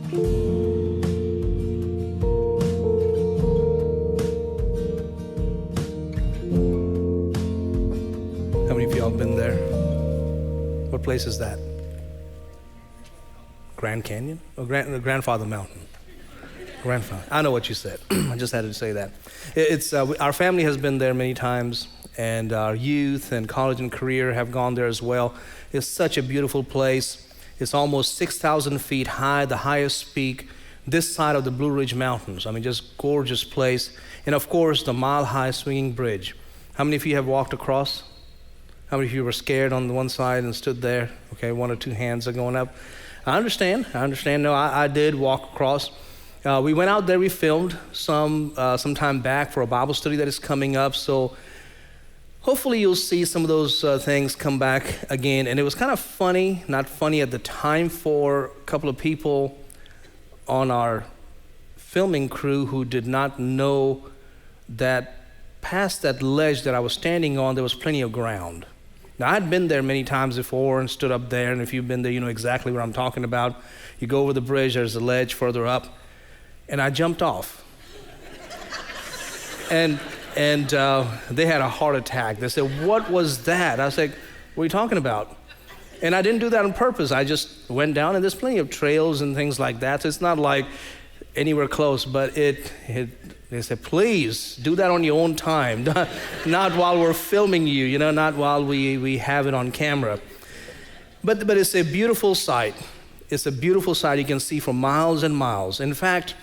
How many of y'all been there? What place is that? Grand Canyon? Oh, Grandfather Mountain. Grandfather. I know what you said. I just had to say that. It's our family has been there many times, and our youth and college and career have gone there as well. It's such a beautiful place. It's almost 6,000 feet high, the highest peak this side of the Blue Ridge Mountains. I mean, just gorgeous place. And of course, the mile-high swinging bridge. How many of you have walked across? How many of you were scared on the one side and stood there? Okay, one or two hands are going up. I understand. No, I did walk across. We went out there, we filmed some time back for a Bible study that is coming up. So hopefully you'll see some of those things come back again. And it was kind of funny, not funny at the time, for a couple of people on our filming crew who did not know that past that ledge that I was standing on, there was plenty of ground. Now, I'd been there many times before and stood up there, and if you've been there, you know exactly what I'm talking about. You go over the bridge, there's a ledge further up, and I jumped off. and they had a heart attack. They said, "What was that?" I was like, "What are you talking about?" And I didn't do that on purpose. I just went down, and there's plenty of trails and things like that, so it's not like anywhere close, but they said, "Please do that on your own time, not while we're filming you, you know, not while we have it on camera." But it's a beautiful sight. It's a beautiful sight you can see for miles and miles. In fact,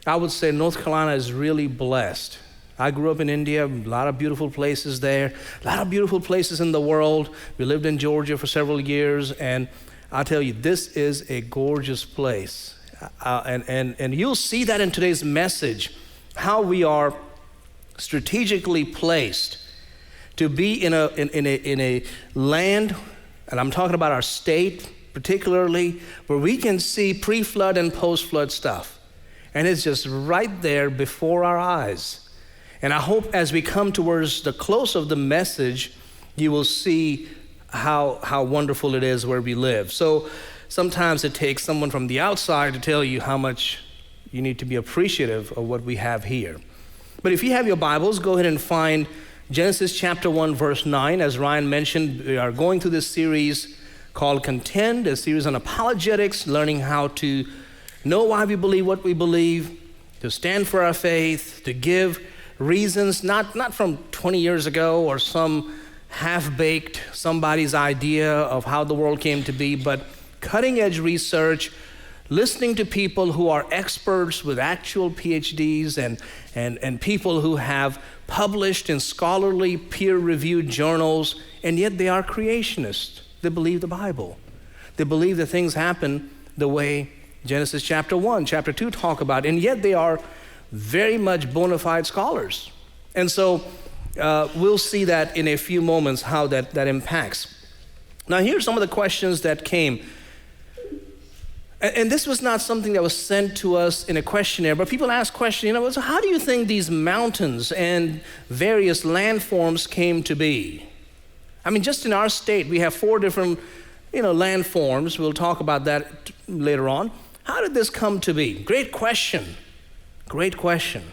I would say North Carolina is really blessed. I grew up in India, a lot of beautiful places there, a lot of beautiful places in the world. We lived in Georgia for several years, and I'll tell you, this is a gorgeous place. And you'll see that in today's message, how we are strategically placed to be in a land, and I'm talking about our state particularly, where we can see pre-flood and post-flood stuff. And it's just right there before our eyes. And I hope as we come towards the close of the message, you will see how wonderful it is where we live. So sometimes it takes someone from the outside to tell you how much you need to be appreciative of what we have here. But if you have your Bibles, go ahead and find Genesis chapter 1, verse 9. As Ryan mentioned, we are going through this series called Contend, a series on apologetics, learning how to know why we believe what we believe, to stand for our faith, to give reasons, not from 20 years ago or some half-baked somebody's idea of how the world came to be, but cutting-edge research, listening to people who are experts with actual PhDs and people who have published in scholarly peer-reviewed journals, and yet they are creationists. They believe the Bible. They believe that things happen the way Genesis chapter 1, chapter 2 talk about, and yet they are very much bona fide scholars. And so we'll see that in a few moments, how that impacts. Now, here's some of the questions that came. And this was not something that was sent to us in a questionnaire, but people ask questions, so how do you think these mountains and various landforms came to be? I mean, just in our state, we have 4 different, landforms. We'll talk about that later on. How did this come to be? Great question. Great question.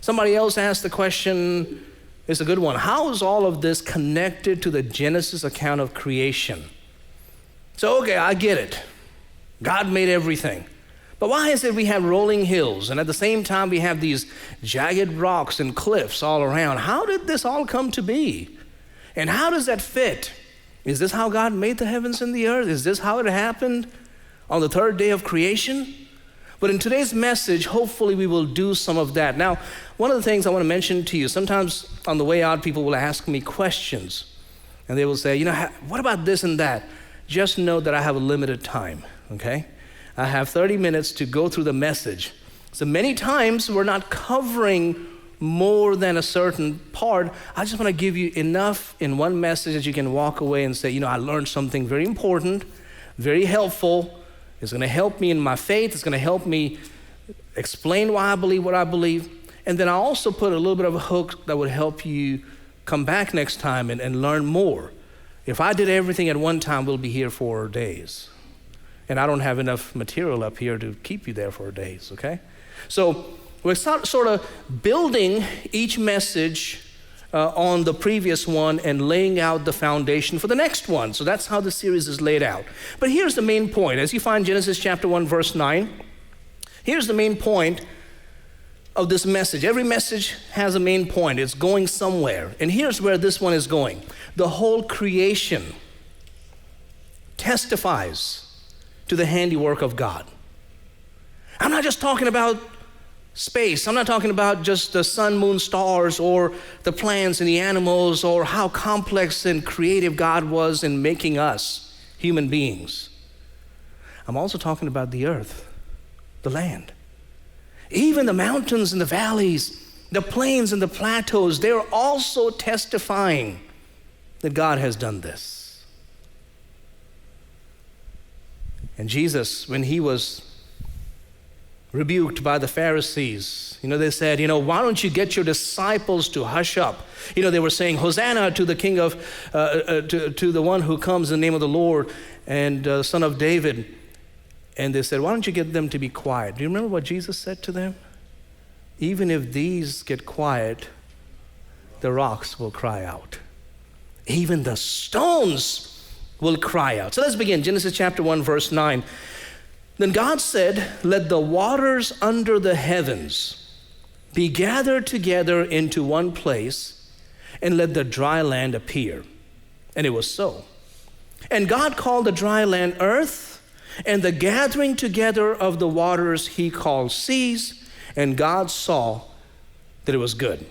Somebody else asked the question, it's a good one. How is all of this connected to the Genesis account of creation? So, okay, I get it. God made everything. But why is it we have rolling hills and at the same time we have these jagged rocks and cliffs all around? How did this all come to be? And how does that fit? Is this how God made the heavens and the earth? Is this how it happened on the 3rd day of creation? But in today's message, hopefully we will do some of that. Now, one of the things I want to mention to you, sometimes on the way out, people will ask me questions. And they will say, what about this and that? Just know that I have a limited time, okay? I have 30 minutes to go through the message. So many times we're not covering more than a certain part. I just want to give you enough in one message that you can walk away and say, I learned something very important, very helpful. It's going to help me in my faith. It's going to help me explain why I believe what I believe. And then I also put a little bit of a hook that would help you come back next time and learn more. If I did everything at one time, we'll be here for days. and I don't have enough material up here to keep you there for days, okay? So we're sort of building each message on the previous one and laying out the foundation for the next one. So that's how the series is laid out. But here's the main point. As you find Genesis chapter 1, verse 9, here's the main point of this message. Every message has a main point. It's going somewhere. And here's where this one is going. The whole creation testifies to the handiwork of God. I'm not just talking about space. I'm not talking about just the sun, moon, stars, or the plants and the animals, or how complex and creative God was in making us human beings. I'm also talking about the earth, the land. Even the mountains and the valleys, the plains and the plateaus, they're also testifying that God has done this. And Jesus, when he was rebuked by the Pharisees, they said, why don't you get your disciples to hush up? They were saying, Hosanna to the king of, to the one who comes in the name of the Lord and son of David. And they said, why don't you get them to be quiet? Do you remember what Jesus said to them? Even if these get quiet, the rocks will cry out. Even the stones will cry out. So let's begin. Genesis chapter 1, verse 9. Then God said, let the waters under the heavens be gathered together into one place, and let the dry land appear. And it was so. And God called the dry land earth, and the gathering together of the waters he called seas, and God saw that it was good.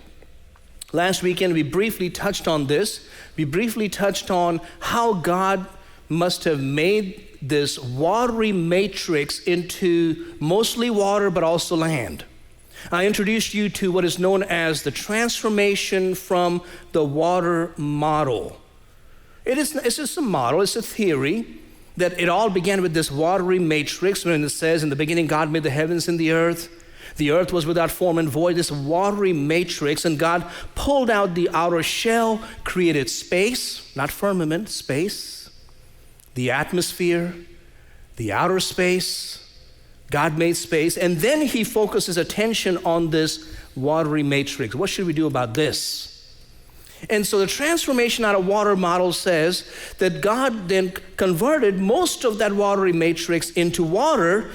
Last weekend we briefly touched on this. We briefly touched on how God must have made this watery matrix into mostly water but also land. I introduced you to what is known as the transformation from the water model. It's just a model, it's a theory that it all began with this watery matrix when it says in the beginning God made the heavens and the earth. The earth was without form and void, this watery matrix, and God pulled out the outer shell, created space, not firmament, space, the atmosphere, the outer space. God made space, and then he focuses attention on this watery matrix. What should we do about this? And so the transformation out of water model says that God then converted most of that watery matrix into water,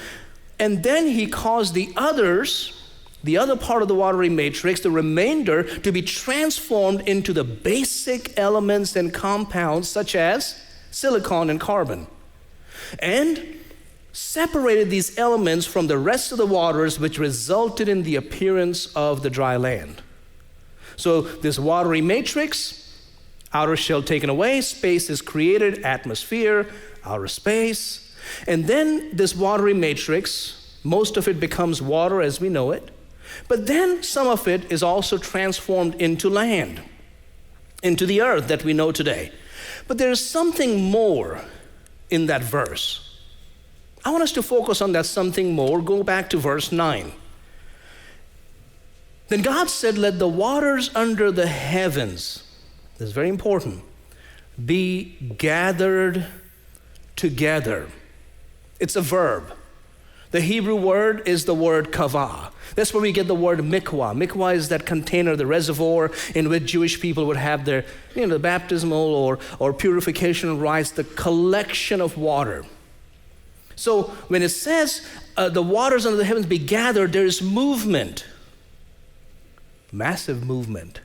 and then he caused the other part of the watery matrix, the remainder, to be transformed into the basic elements and compounds such as silicon and carbon, and separated these elements from the rest of the waters, which resulted in the appearance of the dry land. So this watery matrix, outer shell taken away, space is created, atmosphere, outer space, and then this watery matrix, most of it becomes water as we know it, but then some of it is also transformed into land, into the earth that we know today. But there's something more in that verse. I want us to focus on that something more. Go back to verse 9. Then God said, let the waters under the heavens, this is very important, be gathered together. It's a verb. The Hebrew word is the word kavah. That's where we get the word mikvah. Mikvah is that container, the reservoir in which Jewish people would have their, the baptismal or purification rites, the collection of water. So when it says the waters under the heavens be gathered, there is movement. Massive movement.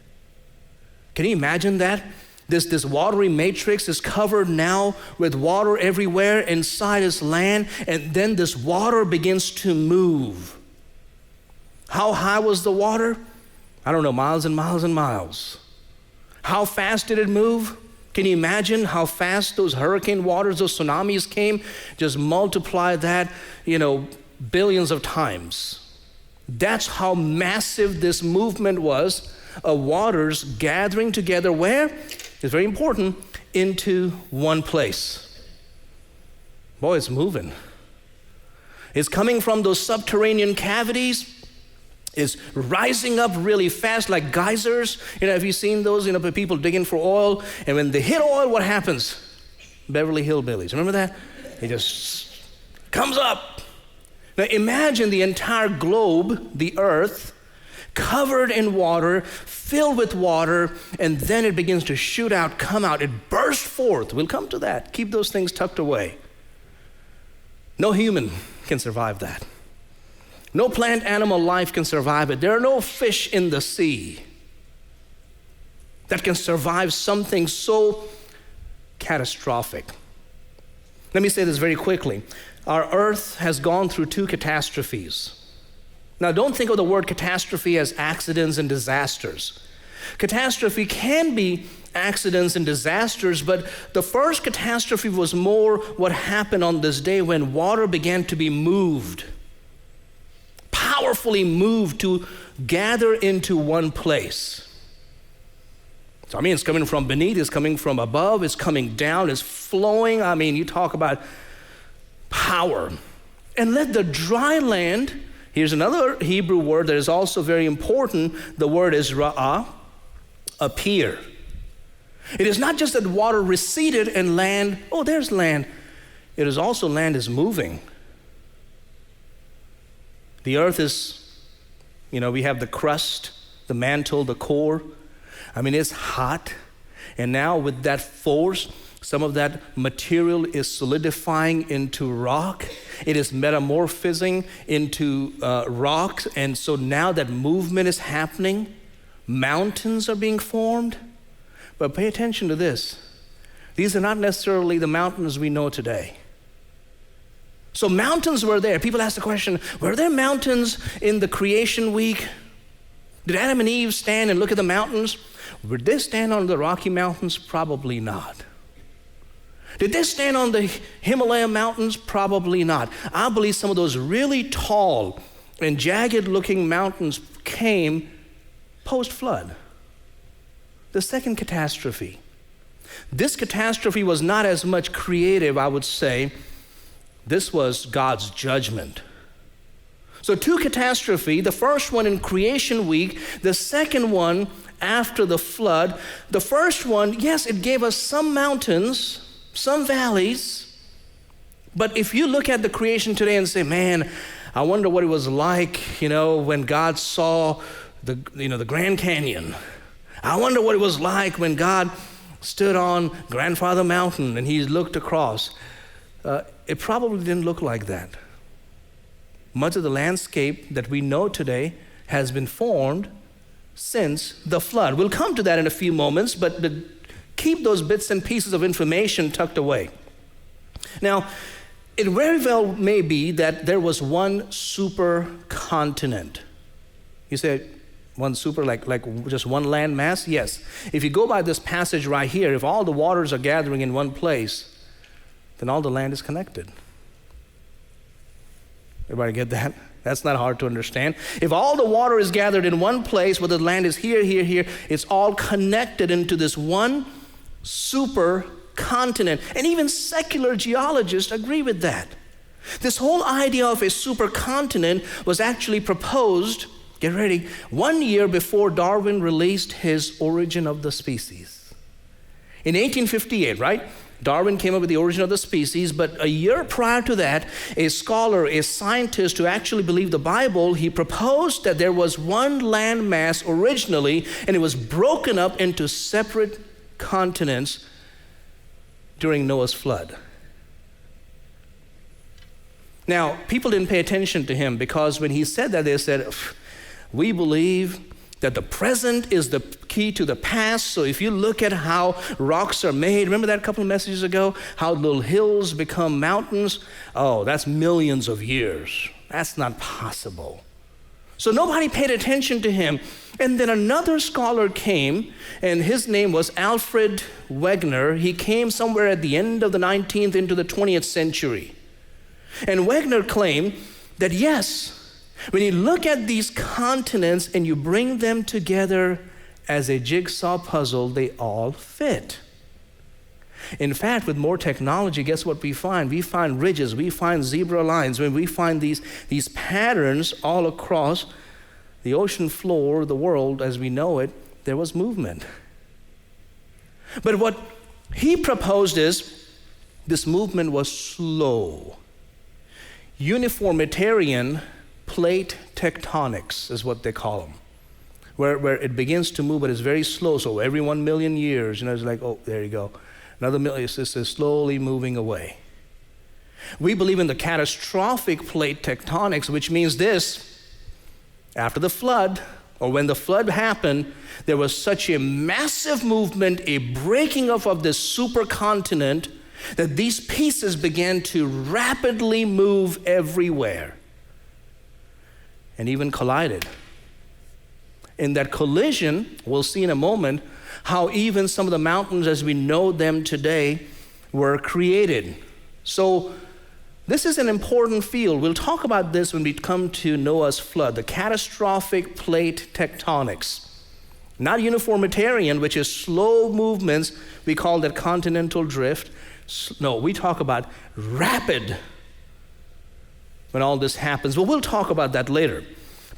Can you imagine that? This watery matrix is covered now with water everywhere inside its land, and then this water begins to move. How high was the water? I don't know, miles and miles and miles. How fast did it move? Can you imagine how fast those hurricane waters, those tsunamis came? Just multiply that, billions of times. That's how massive this movement was of waters gathering together where? It's very important, into one place. Boy, it's moving. It's coming from those subterranean cavities. It's rising up really fast like geysers. Have you seen those, people digging for oil? And when they hit oil, what happens? Beverly Hillbillies. Remember that? They just comes up. Now imagine the entire globe, the earth, covered in water, filled with water, and then it begins to shoot out, come out. It bursts forth. We'll come to that. Keep those things tucked away. No human can survive that. No plant, animal life can survive it. There are no fish in the sea that can survive something so catastrophic. Let me say this very quickly. Our earth has gone through 2 catastrophes. Now, don't think of the word catastrophe as accidents and disasters. Catastrophe can be accidents and disasters, but the first catastrophe was more what happened on this day when water began to be moved, powerfully moved to gather into one place. So, it's coming from beneath, it's coming from above, it's coming down, it's flowing. You talk about power. And let the dry land, here's another Hebrew word that is also very important. The word is ra'ah, appear. It is not just that water receded and land, there's land. It is also land is moving. The earth is, we have the crust, the mantle, the core. It's hot. And now with that force, some of that material is solidifying into rock. It is metamorphosing into rocks. And so now that movement is happening, mountains are being formed. But pay attention to this. These are not necessarily the mountains we know today. So mountains were there. People ask the question, were there mountains in the creation week? Did Adam and Eve stand and look at the mountains? Would they stand on the Rocky Mountains? Probably not. Did they stand on the Himalaya mountains? Probably not. I believe some of those really tall and jagged looking mountains came post-flood. The second catastrophe. This catastrophe was not as much creative, I would say. This was God's judgment. So 2 catastrophe, the first one in creation week, the second one after the flood. The first one, yes, it gave us some mountains, some valleys, but if you look at the creation today and say, man, I wonder what it was like, when God saw the Grand Canyon. I wonder what it was like when God stood on Grandfather Mountain and he looked across. It probably didn't look like that. Much of the landscape that we know today has been formed since the flood. We'll come to that in a few moments, but keep those bits and pieces of information tucked away. Now, it very well may be that there was one supercontinent. You say, one super, like just one land mass? Yes. If you go by this passage right here, if all the waters are gathering in one place, then all the land is connected. Everybody get that? That's not hard to understand. If all the water is gathered in one place, where the land is here, it's all connected into this one super continent. And even secular geologists agree with that. This whole idea of a supercontinent was actually proposed, get ready, 1 year before Darwin released his Origin of the Species. In 1858, right? Darwin came up with the origin of the species, but a year prior to that, a scholar, a scientist who actually believed the Bible, he proposed that there was one landmass originally, and it was broken up into separate continents during Noah's flood. Now, people didn't pay attention to him because when he said that, they said, we believe that the present is the key to the past. So if you look at how rocks are made, remember that a couple of messages ago? How little hills become mountains? Oh, that's millions of years. That's not possible. So nobody paid attention to him. And then another scholar came, and his name was Alfred Wegener. He came somewhere at the end of the 19th into the 20th century. And Wegener claimed that yes, when you look at these continents and you bring them together as a jigsaw puzzle, they all fit. In fact, with more technology, guess what we find? We find ridges, we find zebra lines. When we find these patterns all across the ocean floor, the world as we know it, there was movement. But what he proposed is this movement was slow. uniformitarian plate tectonics is what they call them, where it begins to move, but it's very slow. So every 1 million years, it's like, oh, there you go. Another million, it's just slowly moving away. We believe in the catastrophic plate tectonics, which means this: after the flood, or when the flood happened, there was such a massive movement, a breaking up of this supercontinent, that these pieces began to rapidly move everywhere and even collided. In that collision, we'll see in a moment how even some of the mountains as we know them today were created. So this is an important field. We'll talk about this when we come to Noah's flood, the catastrophic plate tectonics. Not uniformitarian, which is slow movements. We call that continental drift. No, we talk about rapid when all this happens. But we'll talk about that later.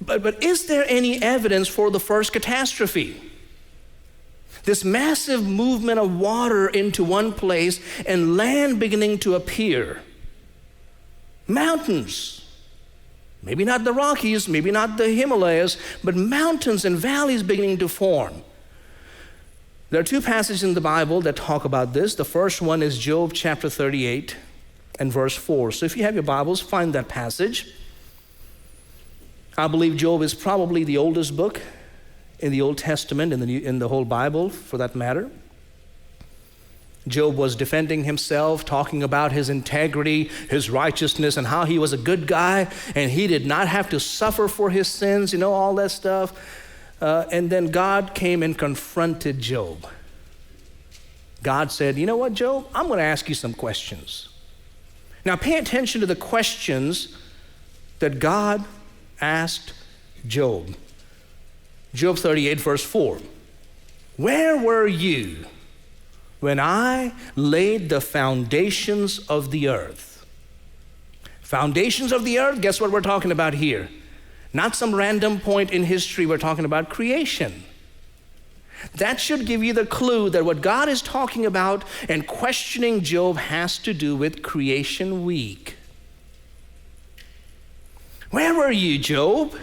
But is there any evidence for the first catastrophe? This massive movement of water into one place and land beginning to appear. Mountains. Maybe not the Rockies, maybe not the Himalayas, but mountains and valleys beginning to form. There are two passages in the Bible that talk about this. The first one is Job chapter 38 and verse 4. So if you have your Bibles, find that passage. I believe Job is probably the oldest book in the Old Testament, in the whole Bible for that matter. Job was defending himself, talking about his integrity, his righteousness, and how he was a good guy, and he did not have to suffer for his sins, all that stuff. And then God came and confronted Job. God said, you know what, Job? I'm going to ask you some questions. Now pay attention to the questions that God asked Job. Job 38 verse 4. Where were you when I laid the foundations of the earth? Foundations of the earth, guess what we're talking about here? Not some random point in history, we're talking about creation. That should give you the clue that what God is talking about and questioning Job has to do with creation week. Where were you, Job,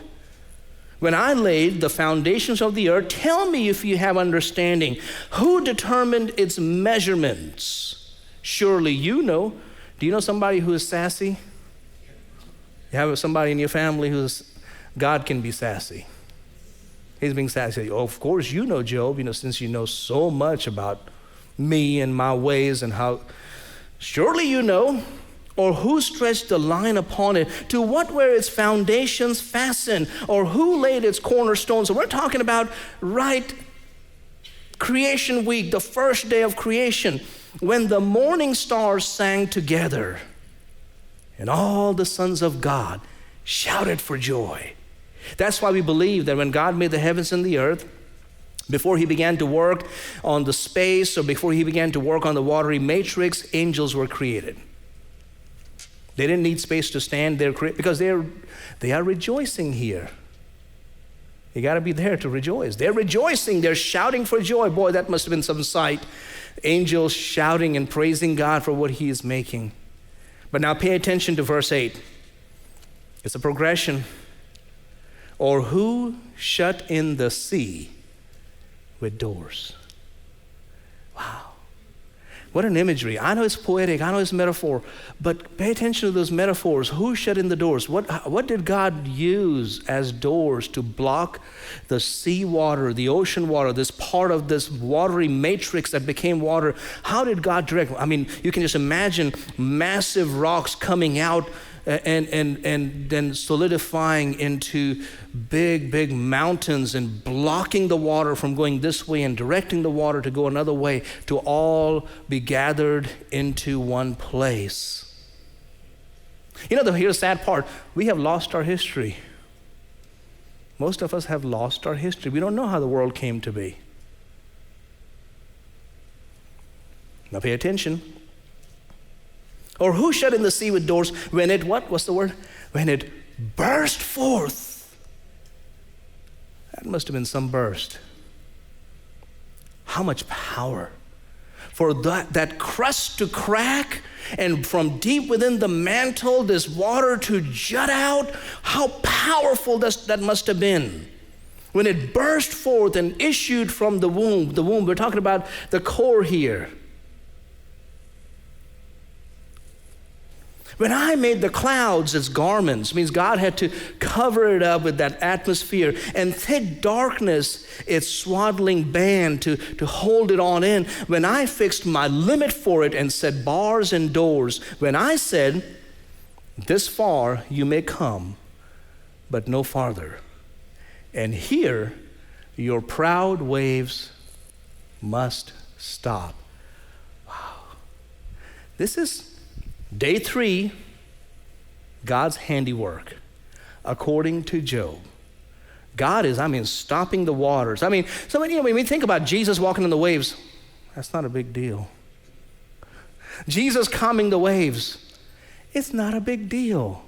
when I laid the foundations of the earth? Tell me if you have understanding. Who determined its measurements? Surely you know. Do you know somebody who is sassy? You have somebody in your family God can be sassy. He's being sassy. Oh, of course you know, Job, since you know so much about me and my ways and how. Surely you know. Or who stretched the line upon it? To what were its foundations fastened? Or who laid its cornerstones? So we're talking about creation week, the first day of creation, when the morning stars sang together and all the sons of God shouted for joy. That's why we believe that when God made the heavens and the earth, before he began to work on the space or before he began to work on the watery matrix, angels were created. They didn't need space to stand there because they are rejoicing here. You got to be there to rejoice. They're rejoicing. They're shouting for joy. Boy, that must have been some sight. Angels shouting and praising God for what he is making. But now pay attention to verse 8. It's a progression. Or who shut in the sea with doors? Wow. What an imagery. I know it's poetic, I know it's metaphor, but pay attention to those metaphors. Who shut in the doors? What did God use as doors to block the sea water, the ocean water, this part of this watery matrix that became water? How did God direct? I mean, you can just imagine massive rocks coming out and then solidifying into big mountains and blocking the water from going this way and directing the water to go another way, to all be gathered into one place. Here's the sad part. We have lost our history. Most of us have lost our history. We don't know how the world came to be. Now pay attention. Or who shut in the sea with doors when it, what's the word? When it burst forth. That must have been some burst. How much power. for that crust to crack and from deep within the mantle, this water to jut out. How powerful that must have been. When it burst forth and issued from the womb, we're talking about the core here. When I made the clouds as garments, means God had to cover it up with that atmosphere, and thick darkness its swaddling band to hold it on in. When I fixed my limit for it and set bars and doors, when I said, this far you may come, but no farther. And here your proud waves must stop. Wow. This is day 3, God's handiwork, according to Job. God is, stopping the waters. When we think about Jesus walking in the waves, that's not a big deal. Jesus calming the waves, it's not a big deal.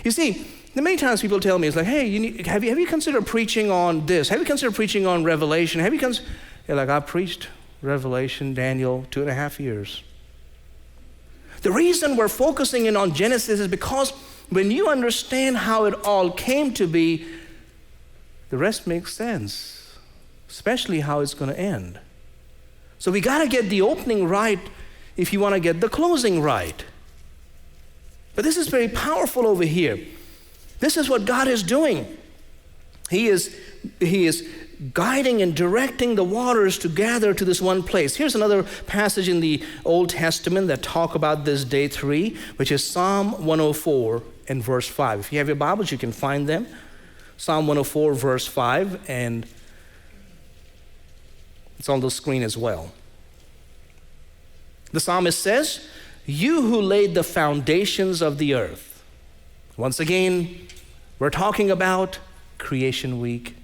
You see, many times people tell me, it's like, hey, have you considered preaching on this? Have you considered preaching on Revelation? I preached Revelation, Daniel, 2.5 years. The reason we're focusing in on Genesis is because when you understand how it all came to be, the rest makes sense, especially how it's going to end. So we got to get the opening right if you want to get the closing right. But this is very powerful over here. This is what God is doing. He is guiding and directing the waters to gather to this one place. Here's another passage in the Old Testament that talk about this day 3, which is Psalm 104 and verse 5. If you have your Bibles, you can find them. Psalm 104 verse 5, and it's on the screen as well. The psalmist says, you who laid the foundations of the earth. Once again, we're talking about creation week.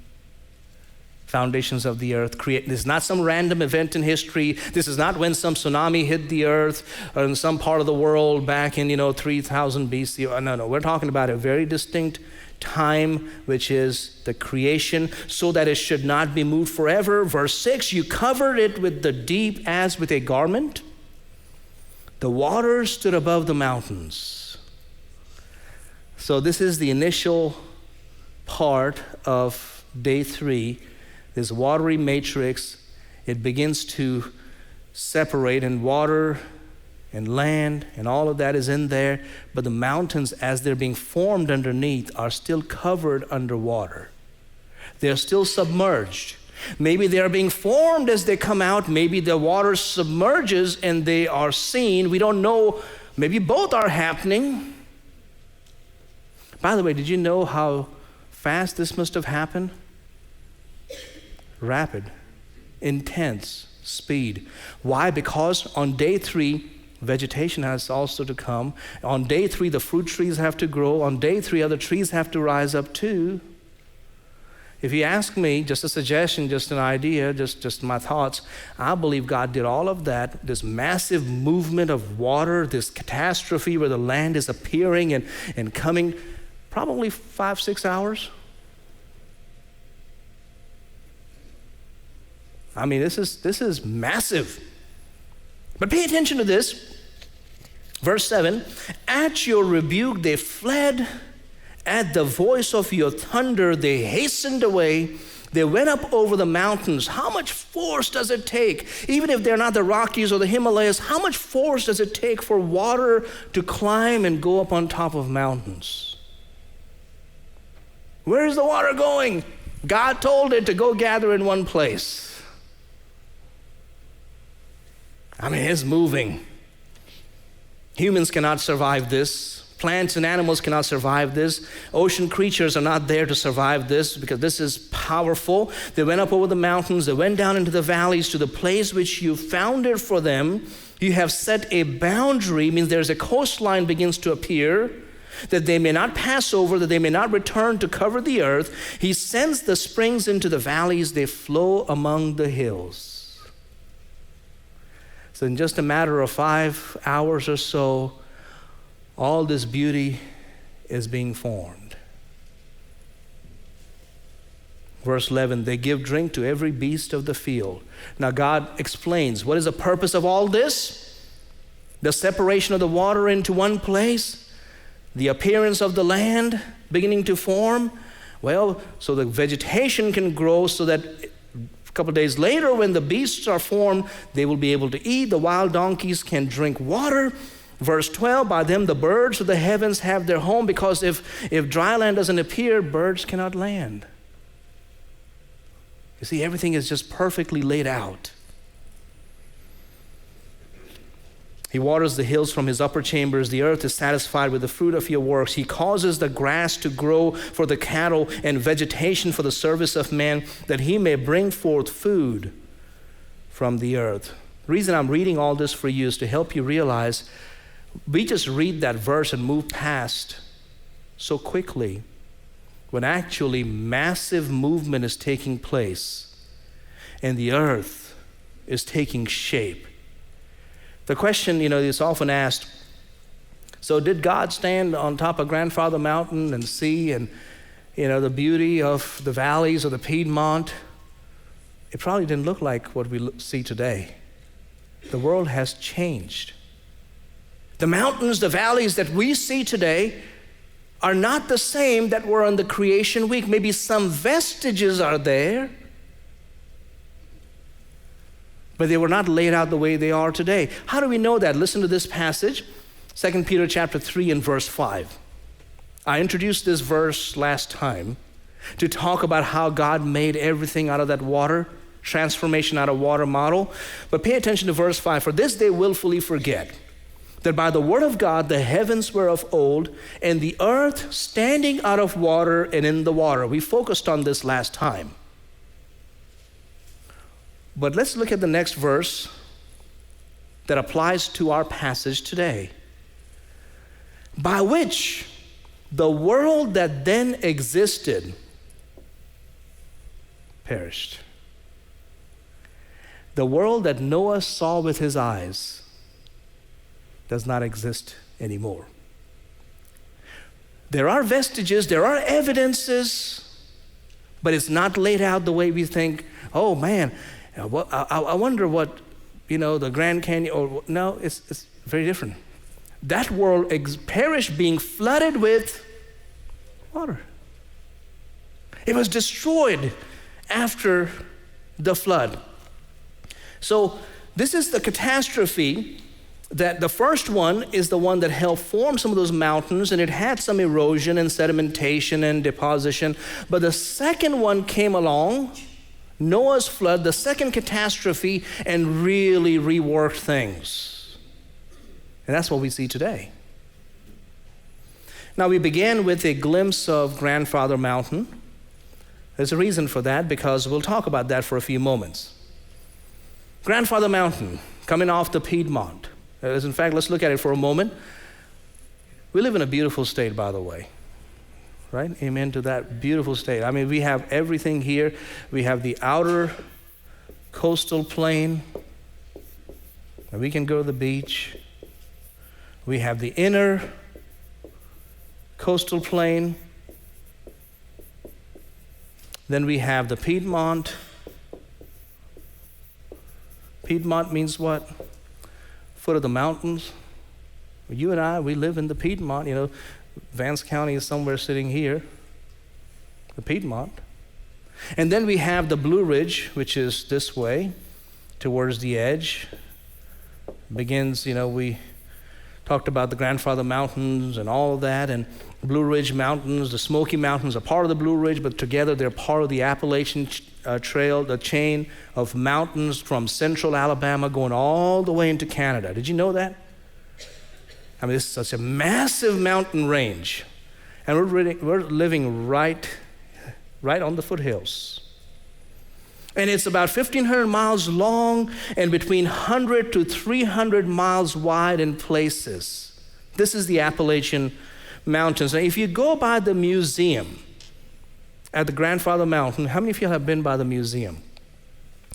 Foundations of the earth. This is not some random event in history. This is not when some tsunami hit the earth or in some part of the world back in 3000 BC. No. We're talking about a very distinct time, which is the creation, so that it should not be moved forever. Verse 6, you covered it with the deep as with a garment. The waters stood above the mountains. So this is the initial part of day 3. This watery matrix, it begins to separate, and water and land and all of that is in there, but the mountains, as they're being formed underneath, are still covered under water. They're still submerged. Maybe they're being formed as they come out. Maybe the water submerges and they are seen. We don't know. Maybe both are happening. By the way, did you know how fast this must have happened? Rapid, intense speed. Why? Because on day 3, vegetation has also to come. On day 3, the fruit trees have to grow. On day 3, other trees have to rise up too. If you ask me, just a suggestion, just an idea, just my thoughts, I believe God did all of that, this massive movement of water, this catastrophe where the land is appearing and coming, probably 5-6 hours. This is massive. But pay attention to this. Verse 7, at your rebuke they fled. At the voice of your thunder, they hastened away. They went up over the mountains. How much force does it take? Even if they're not the Rockies or the Himalayas, how much force does it take for water to climb and go up on top of mountains? Where is the water going? God told it to go gather in one place. It's moving. Humans cannot survive this. Plants and animals cannot survive this. Ocean creatures are not there to survive this because this is powerful. They went up over the mountains. They went down into the valleys to the place which you founded for them. You have set a boundary, means there's a coastline begins to appear, that they may not pass over, that they may not return to cover the earth. He sends the springs into the valleys. They flow among the hills. So in just a matter of 5 hours or so, all this beauty is being formed. Verse 11, they give drink to every beast of the field. Now God explains, what is the purpose of all this? The separation of the water into one place, the appearance of the land beginning to form. Well, so the vegetation can grow so that a couple of days later when the beasts are formed, they will be able to eat. The wild donkeys can drink water. Verse 12, by them the birds of the heavens have their home, because if dry land doesn't appear, birds cannot land. You see, everything is just perfectly laid out. He waters the hills from his upper chambers. The earth is satisfied with the fruit of your works. He causes the grass to grow for the cattle and vegetation for the service of man, that he may bring forth food from the earth. The reason I'm reading all this for you is to help you realize we just read that verse and move past so quickly, when actually massive movement is taking place and the earth is taking shape. The question, is often asked, so did God stand on top of Grandfather Mountain and see and, the beauty of the valleys of the Piedmont? It probably didn't look like what we see today. The world has changed. The mountains, the valleys that we see today are not the same that were on the creation week. Maybe some vestiges are there, but they were not laid out the way they are today. How do we know that? Listen to this passage, 2 Peter chapter 3 and verse 5. I introduced this verse last time to talk about how God made everything out of that water, transformation out of water model. But pay attention to verse 5. For this they willfully forget that by the word of God the heavens were of old, and the earth standing out of water and in the water. We focused on this last time. But let's look at the next verse that applies to our passage today. By which the world that then existed perished. The world that Noah saw with his eyes does not exist anymore. There are vestiges, there are evidences, but it's not laid out the way we think, oh man, I wonder what, the Grand Canyon, no, it's very different. That world perished, being flooded with water. It was destroyed after the flood. So this is the catastrophe. That the first one is the one that helped form some of those mountains, and it had some erosion and sedimentation and deposition. But the second one came along, Noah's flood, the second catastrophe, and really reworked things. And that's what we see today. Now we began with a glimpse of Grandfather Mountain. There's a reason for that, because we'll talk about that for a few moments. Grandfather Mountain, coming off the Piedmont. In fact, let's look at it for a moment. We live in a beautiful state, by the way, right? Amen to that beautiful state. I mean, we have everything here. We have the outer coastal plain, and we can go to the beach. We have the inner coastal plain. Then we have the Piedmont. Piedmont means what? Foot of the mountains. You and I, we live in the Piedmont. Vance County is somewhere sitting here, the Piedmont. And then we have the Blue Ridge, which is this way, towards the edge. Begins, we talked about the Grandfather Mountains and all of that, and Blue Ridge Mountains, the Smoky Mountains are part of the Blue Ridge, but together they're part of the Appalachian Trail, the chain of mountains from central Alabama going all the way into Canada. Did you know that? I mean, this is such a massive mountain range, and we're living right on the foothills. And it's about 1,500 miles long and between 100 to 300 miles wide in places. This is the Appalachian Mountains. Now, if you go by the museum at the Grandfather Mountain, how many of you have been by the museum?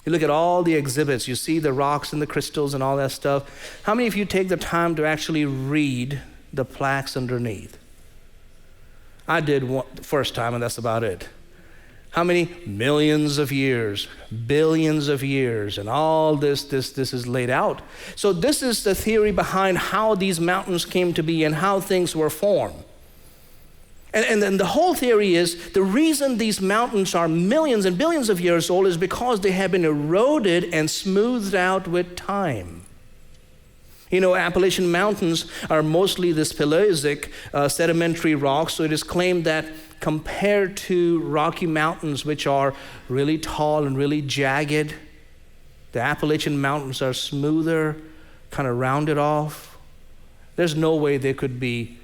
You look at all the exhibits, you see the rocks and the crystals and all that stuff. How many of you take the time to actually read the plaques underneath? I did one the first time, and that's about it. How many? Millions of years, billions of years, and all this is laid out. So this is the theory behind how these mountains came to be and how things were formed. And then the whole theory is the reason these mountains are millions and billions of years old is because they have been eroded and smoothed out with time. You know, Appalachian Mountains are mostly this Paleozoic sedimentary rock, so it is claimed that compared to Rocky Mountains, which are really tall and really jagged, the Appalachian Mountains are smoother, kind of rounded off. There's no way they could be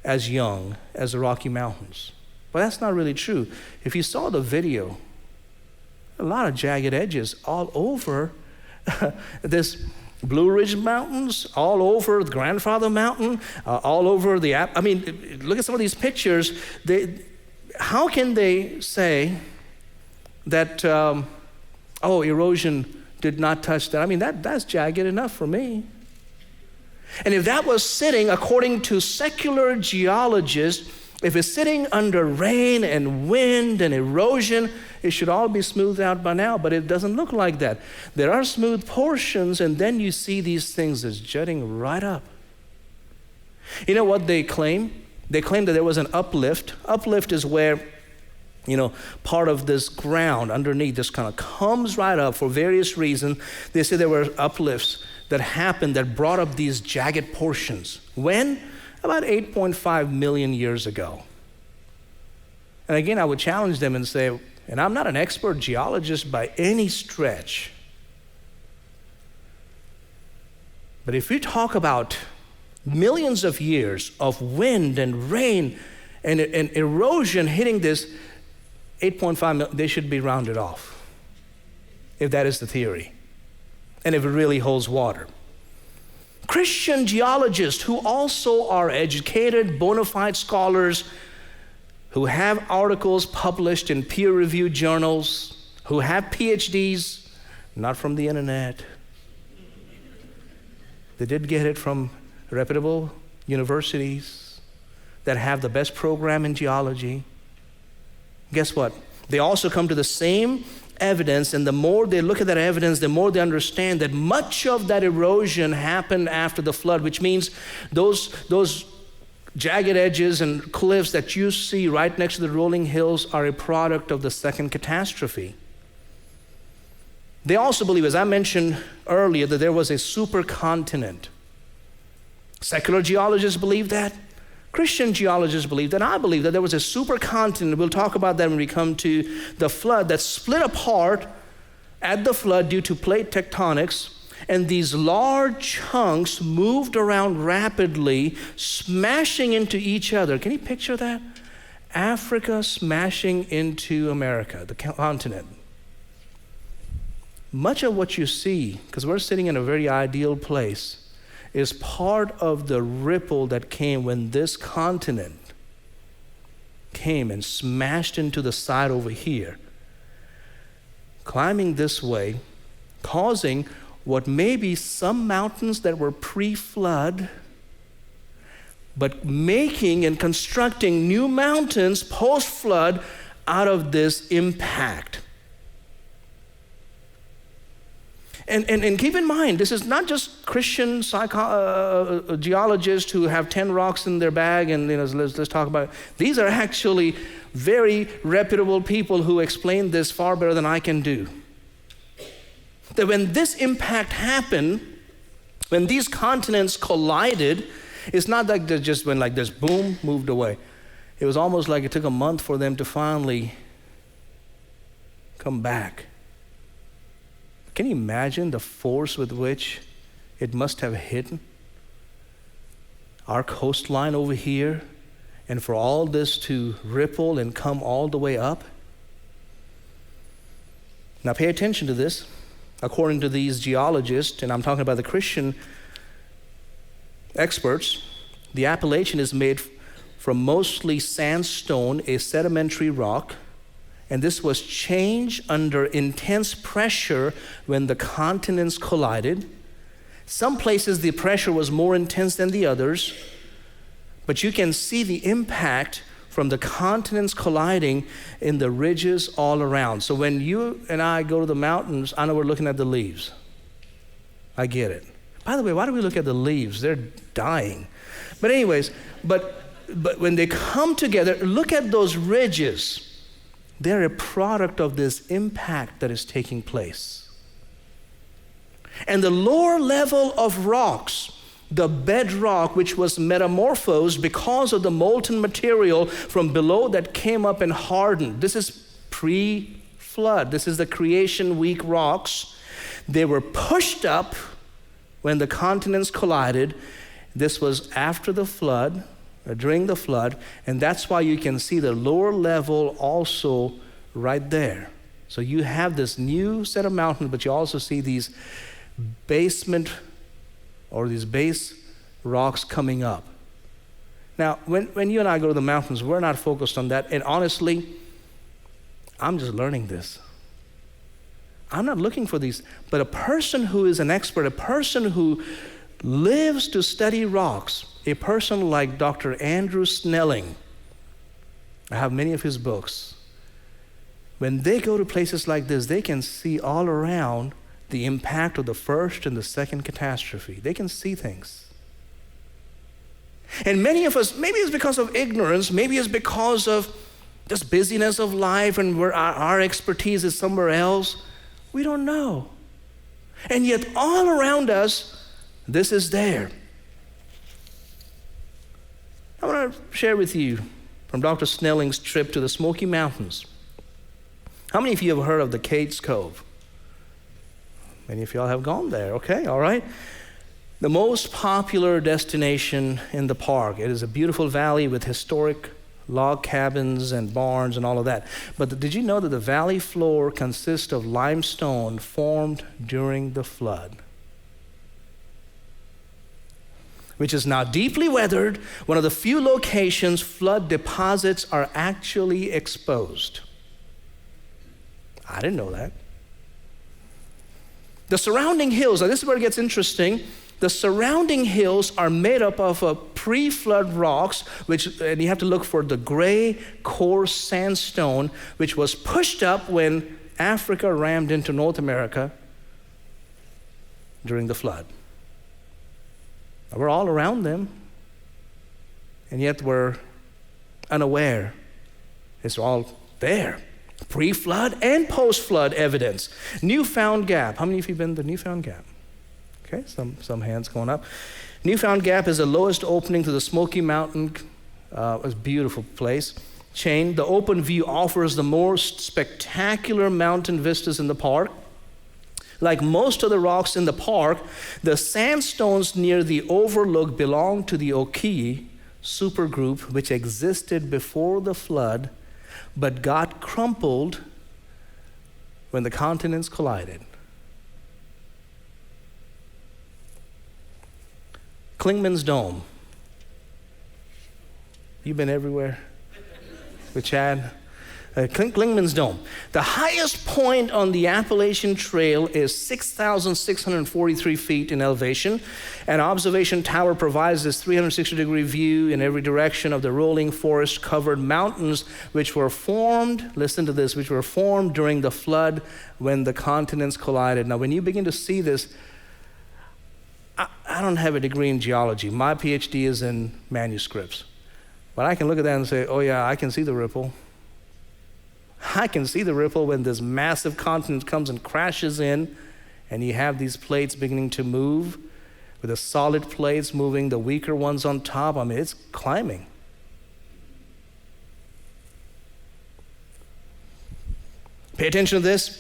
as young as the Rocky Mountains. But that's not really true. If you saw the video, a lot of jagged edges all over this Blue Ridge Mountains, all over the Grandfather Mountain, all over the look at some of these pictures. How can they say that, erosion did not touch that? I mean, that's jagged enough for me. And if that was sitting, according to secular geologists, if it's sitting under rain and wind and erosion, it should all be smoothed out by now, but it doesn't look like that. There are smooth portions, and then you see these things as jutting right up. You know what they claim? They claim that there was an uplift. Uplift is where, part of this ground underneath just kind of comes right up for various reasons. They say there were uplifts that happened that brought up these jagged portions. When? About 8.5 million years ago. And again, I would challenge them and say, and I'm not an expert geologist by any stretch, but if you talk about millions of years of wind and rain and erosion hitting this 8.5 million, they should be rounded off, if that is the theory, and if it really holds water. Christian geologists who also are educated, bona fide scholars, who have articles published in peer-reviewed journals, who have PhDs, not from the internet. They did get it from reputable universities that have the best program in geology. Guess what? They also come to the same evidence, and the more they look at that evidence, the more they understand that much of that erosion happened after the flood, which means those jagged edges and cliffs that you see right next to the rolling hills are a product of the second catastrophe. They also believe, as I mentioned earlier, that there was a supercontinent. Secular geologists believe that. Christian geologists believe that. I believe that there was a supercontinent. We'll talk about that when we come to the flood that split apart at the flood due to plate tectonics. And these large chunks moved around rapidly, smashing into each other. Can you picture that? Africa smashing into America, the continent. Much of what you see, because we're sitting in a very ideal place, is part of the ripple that came when this continent came and smashed into the side over here, climbing this way, causing what may be some mountains that were pre-flood, but making and constructing new mountains post-flood out of this impact. And keep in mind, this is not just Christian geologists who have 10 rocks in their bag and let's talk about it. These are actually very reputable people who explain this far better than I can do. That when this impact happened, when these continents collided, it's not like they just went like this, boom, moved away. It was almost like it took a month for them to finally come back. Can you imagine the force with which it must have hit our coastline over here, and for all this to ripple and come all the way up? Now pay attention to this. According to these geologists, and I'm talking about the Christian experts, the Appalachian is made from mostly sandstone, a sedimentary rock, and this was changed under intense pressure when the continents collided. Some places the pressure was more intense than the others, but you can see the impact from the continents colliding in the ridges all around. So when you and I go to the mountains, I know we're looking at the leaves. I get it. By the way, why do we look at the leaves? They're dying. But anyways, but when they come together, look at those ridges. They're a product of this impact that is taking place. And the lower level of rocks, the bedrock, which was metamorphosed because of the molten material from below that came up and hardened. This is pre-flood. This is the creation week rocks. They were pushed up when the continents collided. This was after the flood, or during the flood, and that's why you can see the lower level also right there. So you have this new set of mountains, but you also see these basement or these base rocks coming up. Now, when you and I go to the mountains, we're not focused on that. And honestly, I'm just learning this. I'm not looking for these. But a person who is an expert, a person who lives to study rocks, a person like Dr. Andrew Snelling, I have many of his books. When they go to places like this, they can see all around the impact of the first and the second catastrophe. They can see things. And many of us, maybe it's because of ignorance, maybe it's because of just busyness of life and where our expertise is somewhere else. We don't know. And yet all around us, this is there. I want to share with you from Dr. Snelling's trip to the Smoky Mountains. How many of you have heard of the Cades Cove? Many of y'all have gone there, okay, all right. The most popular destination in the park. It is a beautiful valley with historic log cabins and barns and all of that. But did you know that the valley floor consists of limestone formed during the flood, which is now deeply weathered? One of the few locations flood deposits are actually exposed. I didn't know that. The surrounding hills, now this is where it gets interesting. The surrounding hills are made up of pre-flood rocks, and you have to look for the gray, coarse sandstone, which was pushed up when Africa rammed into North America during the flood. Now, we're all around them, and yet we're unaware. It's all there. Pre-flood and post-flood evidence. Newfound Gap. How many of you have been to Newfound Gap? Okay, some hands going up. Newfound Gap is the lowest opening to the Smoky Mountain. It's a beautiful place. Chain. The open view offers the most spectacular mountain vistas in the park. Like most of the rocks in the park, the sandstones near the overlook belong to the Okiee supergroup, which existed before the flood, but got crumpled when the continents collided. Clingman's Dome. You've been everywhere with Chad? Clingman's Dome. The highest point on the Appalachian Trail is 6,643 feet in elevation. An observation tower provides this 360-degree view in every direction of the rolling forest-covered mountains, which were formed, listen to this, which were formed during the flood when the continents collided. Now, when you begin to see this, I don't have a degree in geology. My PhD is in manuscripts. But I can look at that and say, oh yeah, I can see the ripple. I can see the ripple when this massive continent comes and crashes in, and you have these plates beginning to move, with the solid plates moving, the weaker ones on top. I mean, it's climbing. Pay attention to this.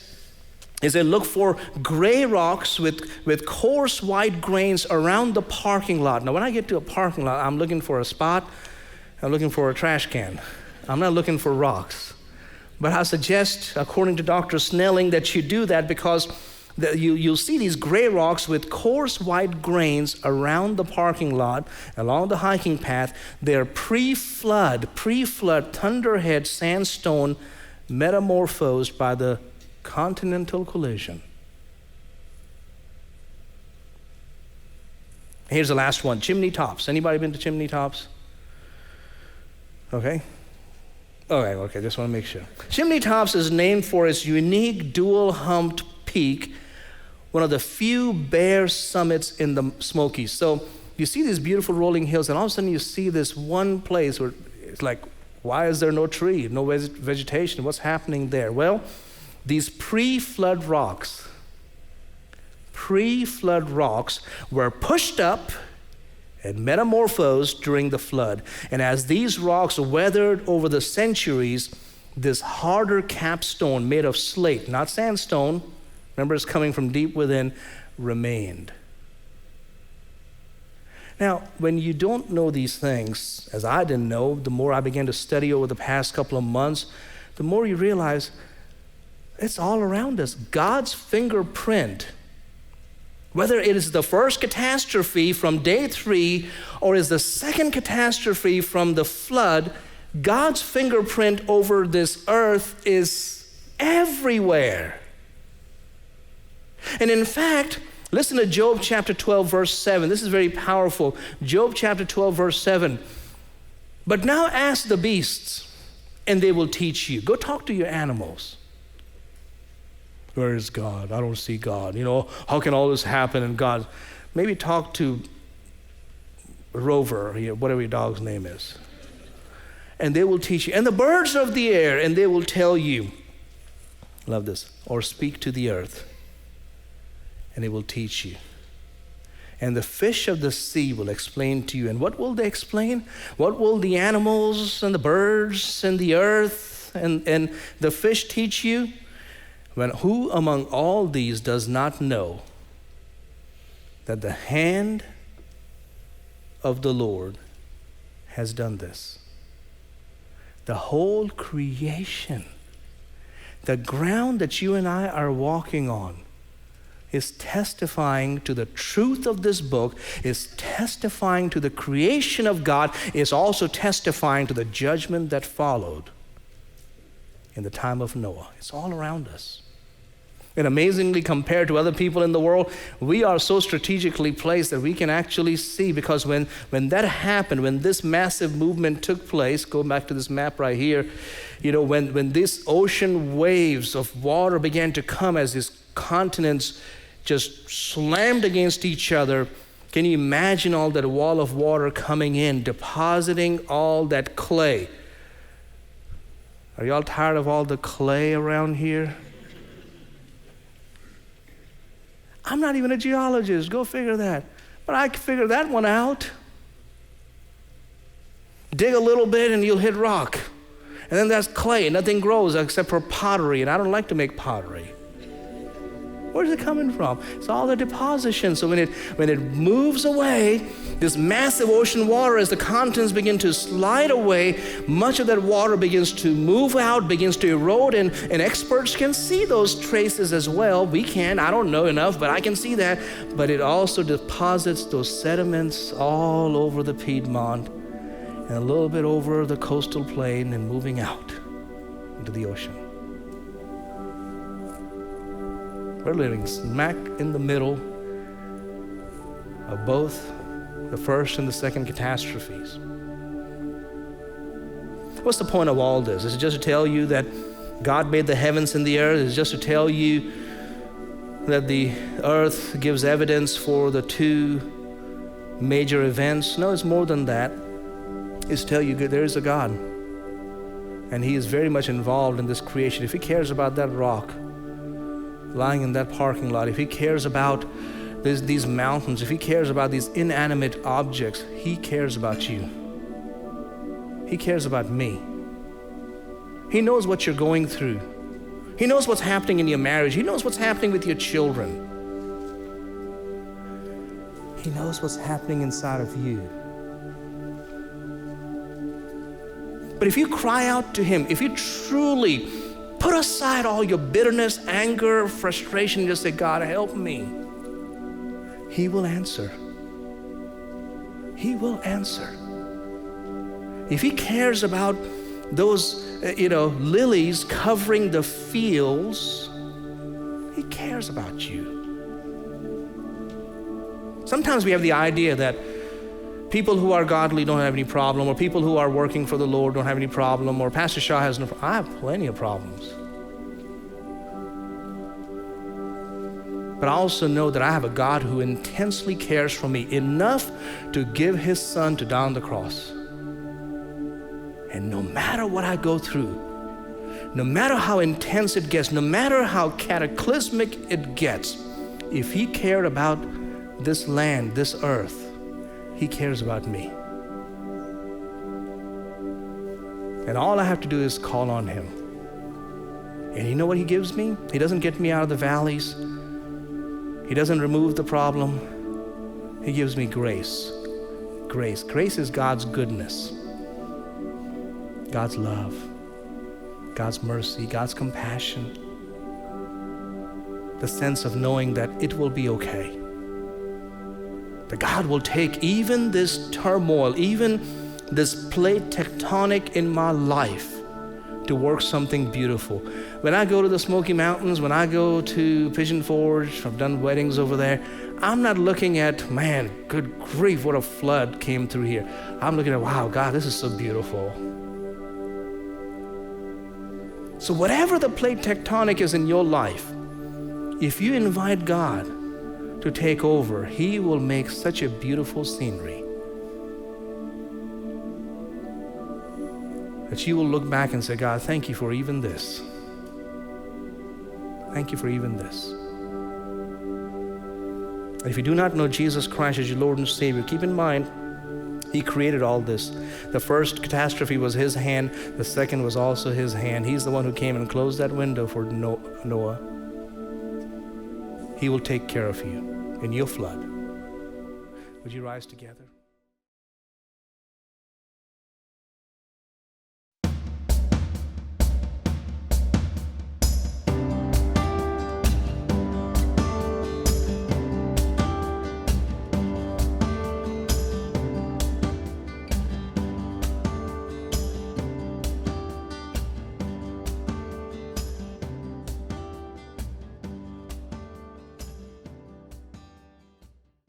Is they look for gray rocks with coarse white grains around the parking lot. Now, when I get to a parking lot, I'm looking for a spot. I'm looking for a trash can. I'm not looking for rocks. But I suggest, according to Dr. Snelling, that you do that because you'll see these gray rocks with coarse white grains around the parking lot, along the hiking path. They're pre-flood thunderhead sandstone metamorphosed by the continental collision. Here's the last one, Chimney Tops. Anybody been to Chimney Tops? Okay. Okay, just want to make sure. Chimney Tops is named for its unique dual-humped peak, one of the few bare summits in the Smokies. So you see these beautiful rolling hills, and all of a sudden you see this one place where it's like, why is there no tree, no vegetation? What's happening there? Well, these pre-flood rocks were pushed up and metamorphosed during the flood. And as these rocks weathered over the centuries, this harder capstone made of slate, not sandstone, remember it's coming from deep within, remained. Now, when you don't know these things, as I didn't know, the more I began to study over the past couple of months, the more you realize it's all around us. God's fingerprint, whether it is the first catastrophe from day 3 or is the second catastrophe from the flood, God's fingerprint over this earth is everywhere. And in fact, listen to Job chapter 12, verse 7. This is very powerful. Job chapter 12, verse 7. But now ask the beasts, and they will teach you. Go talk to your animals. Where is God? I don't see God. How can all this happen? And God, maybe talk to Rover, whatever your dog's name is. And they will teach you. And the birds of the air, and they will tell you. Love this. Or speak to the earth, and it will teach you. And the fish of the sea will explain to you. And what will they explain? What will the animals and the birds and the earth and the fish teach you? When who among all these does not know that the hand of the Lord has done this? The whole creation, the ground that you and I are walking on, is testifying to the truth of this book, is testifying to the creation of God, is also testifying to the judgment that followed in the time of Noah. It's all around us. And amazingly, compared to other people in the world, we are so strategically placed that we can actually see, because when that happened, when this massive movement took place, go back to this map right here, when these ocean waves of water began to come as these continents just slammed against each other, can you imagine all that wall of water coming in, depositing all that clay? Are y'all tired of all the clay around here? I'm not even a geologist, go figure that. But I can figure that one out. Dig a little bit and you'll hit rock. And then that's clay, nothing grows except for pottery, and I don't like to make pottery. Where's it coming from? It's all the deposition. So when it moves away, this massive ocean water, as the continents begin to slide away, much of that water begins to move out, begins to erode, and experts can see those traces as well. We can, I don't know enough, but I can see that. But it also deposits those sediments all over the Piedmont and a little bit over the coastal plain and moving out into the ocean. We're living smack in the middle of both the first and the second catastrophes. What's the point of all this? Is it just to tell you that God made the heavens and the earth? Is it just to tell you that the earth gives evidence for the 2 major events? No, it's more than that. It's to tell you there is a God, and He is very much involved in this creation. If He cares about that rock lying in that parking lot, if He cares about these mountains, if He cares about these inanimate objects, He cares about you. He cares about me. He knows what you're going through. He knows what's happening in your marriage. He knows what's happening with your children. He knows what's happening inside of you. But if you cry out to Him, if you truly put aside all your bitterness, anger, frustration, and just say, God, help me, He will answer. He will answer. If He cares about those, lilies covering the fields, He cares about you. Sometimes we have the idea that people who are godly don't have any problem, or people who are working for the Lord don't have any problem, or Pastor Shah has no problem. I have plenty of problems. But I also know that I have a God who intensely cares for me enough to give his son to die on the cross. And no matter what I go through, no matter how intense it gets, no matter how cataclysmic it gets, if he cared about this land, this earth, he cares about me. And all I have to do is call on him. And you know what he gives me? He doesn't get me out of the valleys. He doesn't remove the problem. He gives me grace. Grace. Grace is God's goodness, God's love, God's mercy, God's compassion. The sense of knowing that it will be okay. That God will take even this turmoil, even this plate tectonic in my life to work something beautiful. When I go to the Smoky Mountains, when I go to Pigeon Forge, I've done weddings over there, I'm not looking at, man, good grief, what a flood came through here. I'm looking at, wow, God, this is so beautiful. So whatever the plate tectonic is in your life, if you invite God to take over, he will make such a beautiful scenery that you will look back and say, God, thank you for even this. Thank you for even this. And if you do not know Jesus Christ as your Lord and Savior, keep in mind, he created all this. The first catastrophe was his hand. The second was also his hand. He's the one who came and closed that window for Noah. He will take care of you in your flood. Would you rise together?